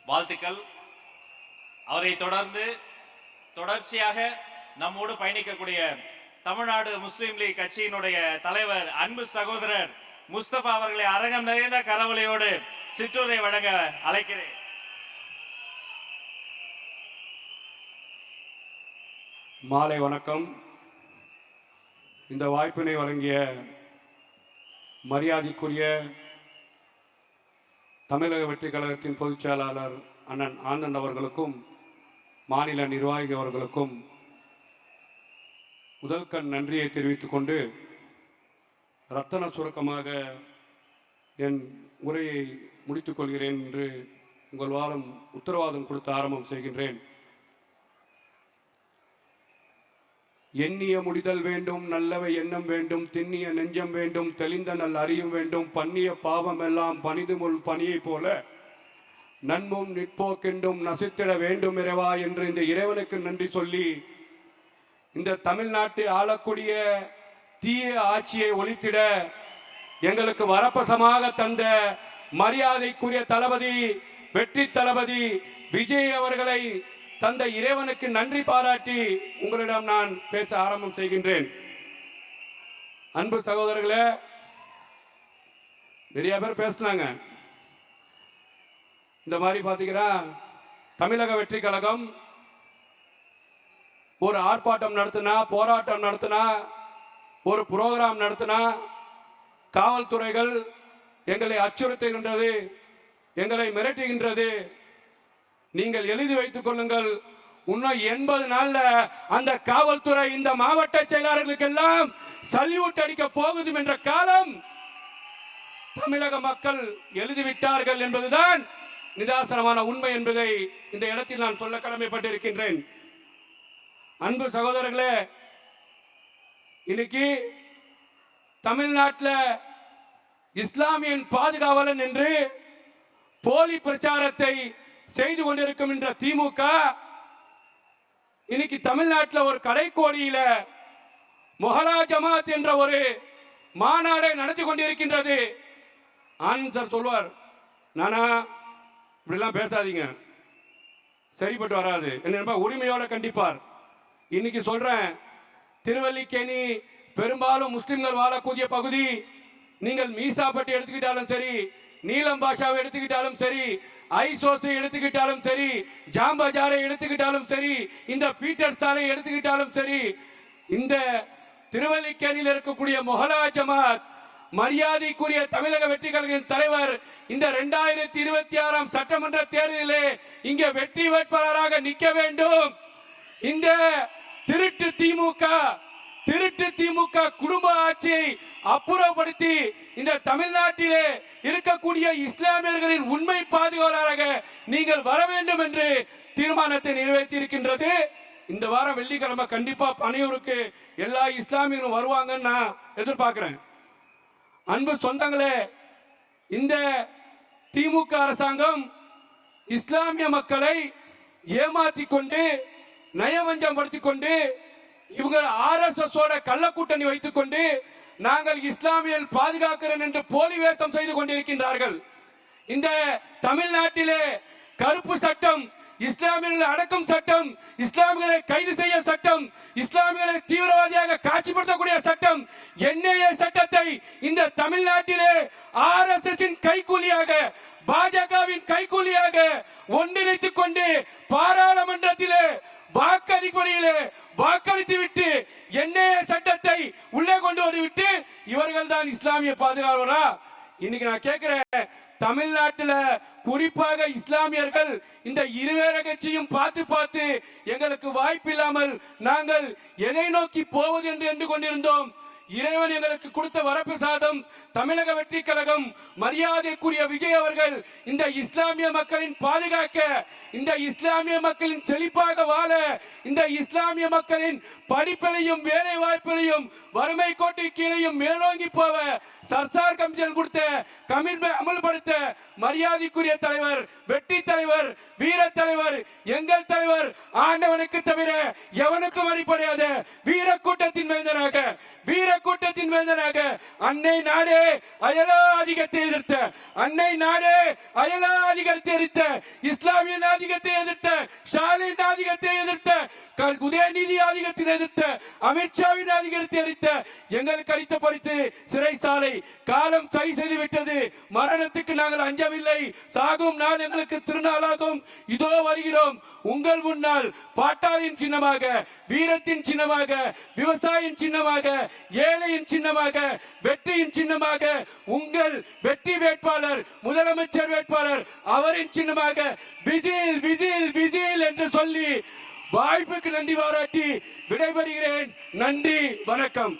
வாழ்த்துக்கள். அவரை தொடர்ச்சியாக நம்மோடு பயணிக்கக்கூடிய தமிழ்நாடு முஸ்லீம் லீக் கட்சியினுடைய தலைவர் அன்பு சகோதரர் முஸ்தபா அவர்களை அரங்கம் நிறைந்த கரவொலியோடு சிற்றுரை வழங்க அழைக்கிறேன். மாலை வணக்கம். இந்த வாய்ப்பினை வழங்கிய மரியாதைக்குரிய தமிழக வெற்றி கழகத்தின் பொதுச் செயலாளர் அண்ணன் ஆனந்த் அவர்களுக்கும் மாநில நிர்வாகி அவர்களுக்கும் முதல்கண் நன்றியை தெரிவித்துக் கொண்டு ரத்தன சுருக்கமாக என் உரையை முடித்துக் கொள்கிறேன் என்று உங்கள் வாரம் உத்தரவாதம் கொடுத்து ஆரம்பம் செய்கின்றேன். எண்ணிய முடிதல் வேண்டும், நல்லவை எண்ணம் வேண்டும், திண்ணிய நெஞ்சம் வேண்டும், தெளிந்த நல் அறியும் வேண்டும், பண்ணிய பாவம் எல்லாம் பனிது முள் பனியை போல நன்மும் நிற்போக்கென்றும் நசித்திட வேண்டும் இறைவா என்று இந்த இறைவனுக்கு நன்றி சொல்லி இந்த தமிழ்நாட்டை ஆளக்கூடிய தீய ஆட்சியை ஒழித்திட எங்களுக்கு வரப்பசமாக தந்த மரியாதைக்குரிய தளபதி வெற்றி தளபதி விஜய் அவர்களை தந்த இறைவனுக்கு நன்றி பாராட்டி உங்களிடம் நான் பேச ஆரம்பம் செய்கின்றேன். அன்பு சகோதரர்களே, நிறைய பேர் பேசினாங்க. இந்த மாதிரி பார்த்தீங்கன்னா தமிழக வெற்றி கழகம் ஒரு ஆர்ப்பாட்டம் நடத்தினா, போராட்டம் நடத்தினா, ஒரு புரோகிராம் நடத்தினா காவல்துறைகள் எங்களை அச்சுறுத்துகின்றது, எங்களை மிரட்டுகின்றது. நீங்கள் எழுதி வைத்துக் கொள்ளுங்கள், இன்னும் 80 நாள்ல அந்த காவல்துறை இந்த மாவட்ட செயலாளர்களுக்கெல்லாம் சல்யூட் அடிக்க போகுது என்ற காலம் தமிழக மக்கள் எழுதிவிட்டார்கள் என்பதுதான் நிதாசனமான உண்மை என்பதை இந்த இடத்தில் நான் சொல்ல கடமைப்பட்டிருக்கின்றேன். அன்பு சகோதரர்களே, இன்னைக்கு தமிழ்நாட்டில் இஸ்லாமியன் பாதுகாவலன் என்று போலி பிரச்சாரத்தை செய்து கொண்டிருக்கும் என்ற திமுக இன்னைக்கு தமிழ்நாட்டில் ஒரு கடைக்கோடியில மொஹலா ஜமாத் என்ற ஒரு மாநாடை நடத்தி கொண்டிருக்கின்றது. ஆனந்த் சார் சொல்வார், நானா இப்படிலாம் பேசாதீங்க, சரிப்பட்டு வராது என்ன உரிமையோட கண்டிப்பார். இன்னைக்கு சொல்றேன், திருவல்லிக்கேணி பெரும்பாலும் முஸ்லிம்கள் வாழக்கூடிய பகுதி. நீங்கள் மீசாப்பட்டி எடுத்துக்கிட்டாலும் சரி, நீலம் பாஷாவை எடுத்துக்கிட்டாலும் சரி, ஐசோஸை எடுத்துக்கிட்டாலும் சரி, ஜாம்பஜாரை எடுத்துக்கிட்டாலும் சரி, இந்த பீட்டர் சாலை எடுத்துக்கிட்டாலும் சரி, இந்த திருவல்லிக்கேணியில் இருக்கக்கூடிய மொஹலா ஜமாத் மரியாதைக்குரிய தமிழக வெற்றி கழகத்தின் தலைவர் இந்த 2026 சட்டமன்ற தேர்தலிலே இங்கே வெற்றி வேட்பாளராக நிற்க வேண்டும். இந்த திருட்டு திமுக குடும்ப ஆட்சியை அப்புறப்படுத்தி இந்த தமிழ்நாட்டிலே இருக்கக்கூடிய இஸ்லாமியர்களின் உண்மை பாதுகாவலராக நீங்கள் வர வேண்டும் என்று தீர்மானத்தை நிறைவேற்றி இருக்கின்றது. இந்த வாரம் வெள்ளிக்கிழமை கண்டிப்பா பனையூருக்கு எல்லா இஸ்லாமியர்களும் வருவாங்கன்னு நான் எதிர்பார்க்கிறேன். அன்பு சொந்தங்களே, இந்த திமுக அரசாங்கம் இஸ்லாமிய மக்களை ஏமாற்றி கொண்டு நயவஞ்சம் படுத்திக் கொண்டு இவங்க RSS ஓட கள்ள கூட்டணி வைத்துக் கொண்டு நாங்கள் இஸ்லாமியர் பாதுகாக்கிறேன் என்று போலி வேஷம் செய்து கொண்டிருக்கின்றார்கள். இந்த தமிழ்நாட்டிலே கருப்பு சட்டம், இஸ்லாமியர்களை அடக்கும் சட்டம், இஸ்லாமியர்களை கைது செய்ய சட்டம், இஸ்லாமியர்களை தீவிரவாதியாக காட்சிப்படுத்தக்கூடிய சட்டம், NIA சட்டத்தை இந்த தமிழ்நாட்டிலே RSS கைக்கூலியாக, பாஜகவின் கைக்கூலியாக ஒன்றிணைத்துக் கொண்டு பாராளுமன்றத்திலே வாக்களிப்படியிலே வாக்களித்து விட்டு NIA சட்டத்தை உள்ளே கொண்டு வந்துவிட்டு இவர்கள் தான் இஸ்லாமிய பாதுகாவலரா? இன்னைக்கு நான் கேட்கிறேன், தமிழ்நாட்டில் குறிப்பாக இஸ்லாமியர்கள் இந்த இருவேறு கட்சியும் பார்த்து எங்களுக்கு வாய்ப்பில்லாமல் நாங்கள் எதை நோக்கி போவது என்று எண்ணி கொண்டிருந்தோம். இறைவன் எங்களுக்கு கொடுத்த வரப்பிரசாதம் தமிழக வெற்றி கழகம் மரியாதைக்குரிய விஜய் அவர்கள் இந்த இஸ்லாமிய மக்களின் பாதுகாக்க, இந்த இஸ்லாமிய மக்களின் செழிப்பாக வாழ, இந்த இஸ்லாமிய மக்களின் படிப்பிலையும் வேலை வாய்ப்பிலையும் வறுமை கோட்டை கீழையும் மேலோங்கி போவ சர்சார் கமிஷன் கொடுத்த கமிட்மெண்ட் அமல்படுத்த மரியாதைக்குரிய தலைவர், வெற்றி தலைவர், வீர தலைவர், எங்கள் தலைவர் ஆண்டவனுக்கு தவிர எவனுக்கும் அடிப்படையாத வீர கூட்டத்தின் மைந்தனாக, வீர கூட்டத்தின் வேந்தனாக அன்னை நாடே அயலாதிக்கத்தை எதிர்த்த, அன்னை நாடே அயலாதிக்கத்தை எதிர்த்த, இஸ்லாமிய ஆதிக்கத்தை எதிர்த்த, ஸ்டாலின் ஆதிக்கத்தை எதிர்த்த, உதயநிதி ஆதிக்கத்தை எதிர்த்த, அமித்ஷாவின் ஆதிக்கத்தை எதிர்த்த எங்களுக்கு அளித்த பரிசு சிறைசாலை. காலம் சரி செய்து விட்டது. மரணத்துக்கு நாங்கள் அஞ்சவில்லை. சாகும் நாள் எங்களுக்கு திருநாளாகும். இதோ வருகிறோம் உங்கள் முன்னால் பாட்டாளின் சின்னமாக, வீரத்தின் சின்னமாக, விவசாயியின் சின்னமாக, ஏழையின் சின்னமாக, வெற்றியின் சின்னமாக, உங்கள் வெற்றி வேட்பாளர் முதலமைச்சர் வேட்பாளர் அவரின் சின்னமாக விஜில் விஜில் விஜில் என்று சொல்லி வாய்ப்புக்கு நன்றி பாராட்டி விடைபெறுகிறேன். நன்றி, வணக்கம்.